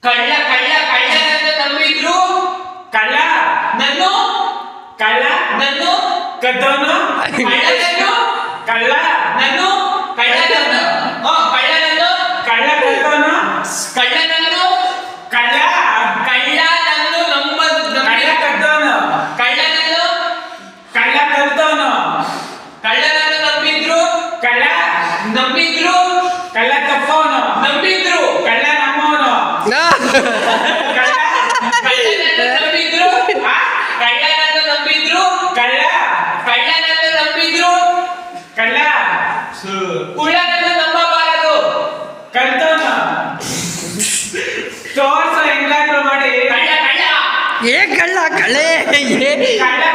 ಕಳ್ಳ ಕಳ್ಳ ಕಳ್ಳನನ್ನು ನಂಬಿದ್ರು ಕಳ್ಳ ನಾನು ಕಳ್ಳ ನಾನು ಕದ್ದವನು ಕಳ್ಳನನ್ನು ಕಳ್ಳ ನಾನು ಕಳ್ಳನನ್ನು ಕಳ್ಳನನ್ನು ಕಳ್ಳ ಕದ್ದವನು ಕಳ್ಳನನ್ನು ಕಳ್ಳ ಕಳ್ಳನನ್ನು ಕಳ್ಳ ಕದ್ದವನು ಕಳ್ಳನನ್ನು ಕಳ್ಳ ಕದ್ದವನು ಕಳ್ಳನನ್ನು ನಂಬಿದ್ರು ನಂಬಿದ್ರು ಕಳ್ಳ ತಪ್ಪವನು ನಂಬಿದ್ರು ಕಳ್ಳ ನಮ್ಮವನು ಕಳ್ಳ ಕಳ್ಳನನ್ನು ನಂಬಿದ್ರು ಕಳ್ಳನನ್ನು ನಂಬಿದ್ರು ಕಳ್ಳ ಕಳ್ಳನನ್ನು ನಂಬಿದ್ರು ಕಳ್ಳ ಕುಳ್ಳನನ್ನು ನಂಬಬಾರದು ಕಳ್ತವನು ತೋರ್ಸ ಹೆಂಗಾದ್ರು ಮಾಡಿ ಕಳ್ಳ ಕಳ್ಳ ಏ ಕಳ್ಳ ಕಳ್ಳೆ ಕಳ್ಳ